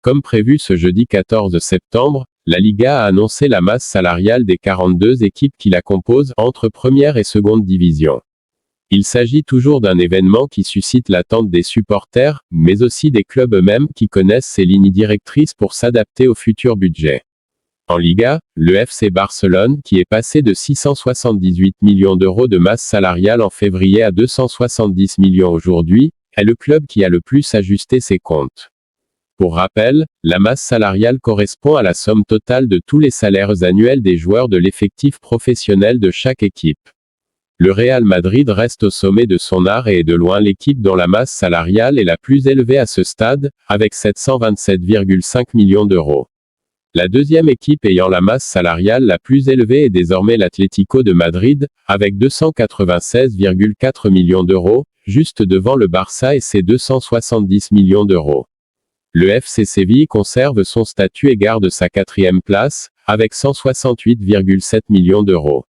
Comme prévu ce jeudi 14 septembre, la Liga a annoncé la masse salariale des 42 équipes qui la composent entre première et seconde division. Il s'agit toujours d'un événement qui suscite l'attente des supporters, mais aussi des clubs eux-mêmes qui connaissent ces lignes directrices pour s'adapter au futur budget. En Liga, le FC Barcelone, qui est passé de 678 millions d'euros de masse salariale en février à 270 millions aujourd'hui, est le club qui a le plus ajusté ses comptes. Pour rappel, la masse salariale correspond à la somme totale de tous les salaires annuels des joueurs de l'effectif professionnel de chaque équipe. Le Real Madrid reste au sommet de son art et est de loin l'équipe dont la masse salariale est la plus élevée à ce stade, avec 727,5 millions d'euros. La deuxième équipe ayant la masse salariale la plus élevée est désormais l'Atlético de Madrid, avec 296,4 millions d'euros, juste devant le Barça et ses 270 millions d'euros. Le FC Séville conserve son statut et garde sa quatrième place, avec 168,7 millions d'euros.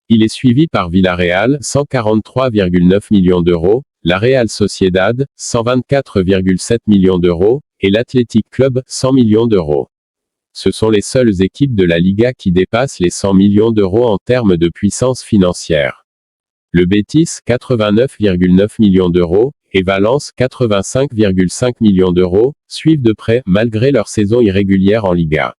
Il est suivi par Villarreal, 143,9 millions d'euros, la Real Sociedad, 124,7 millions d'euros, et l'Athletic Club, 100 millions d'euros. Ce sont les seules équipes de la Liga qui dépassent les 100 millions d'euros en termes de puissance financière. Le Betis, 89,9 millions d'euros, et Valence, 85,5 millions d'euros, suivent de près, malgré leur saison irrégulière en Liga.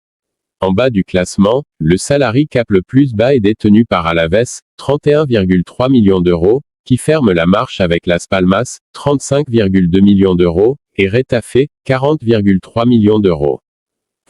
En bas du classement, le salary cap le plus bas est détenu par Alaves, 31,3 millions d'euros, qui ferme la marche avec Las Palmas, 35,2 millions d'euros, et Retafe, 40,3 millions d'euros.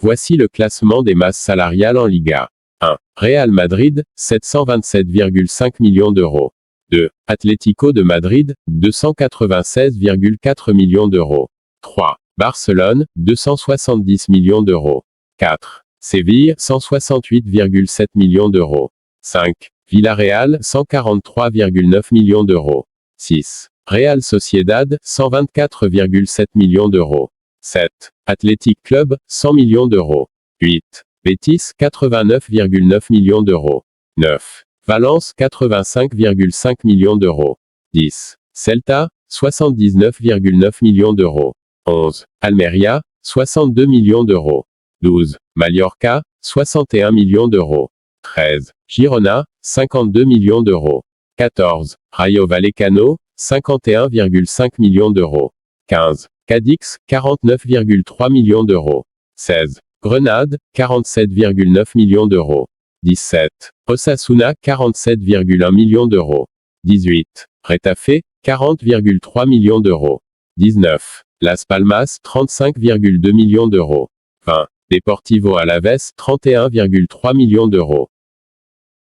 Voici le classement des masses salariales en Liga. 1. Real Madrid, 727,5 millions d'euros. 2. Atlético de Madrid, 296,4 millions d'euros. 3. Barcelone, 270 millions d'euros. 4. Séville, 168,7 millions d'euros. 5. Villarreal, 143,9 millions d'euros. 6. Real Sociedad, 124,7 millions d'euros. 7. Athletic Club, 100 millions d'euros. 8. Betis, 89,9 millions d'euros. 9. Valence, 85,5 millions d'euros. 10. Celta, 79,9 millions d'euros. 11. Almeria, 62 millions d'euros. 12. Mallorca, 61 millions d'euros. 13. Girona, 52 millions d'euros. 14. Rayo Vallecano, 51,5 millions d'euros. 15. Cadix, 49,3 millions d'euros. 16. Grenade, 47,9 millions d'euros. 17. Osasuna, 47,1 millions d'euros. 18. Retafe, 40,3 millions d'euros. 19. Las Palmas, 35,2 millions d'euros. 20. Deportivo Alaves, 31,3 millions d'euros.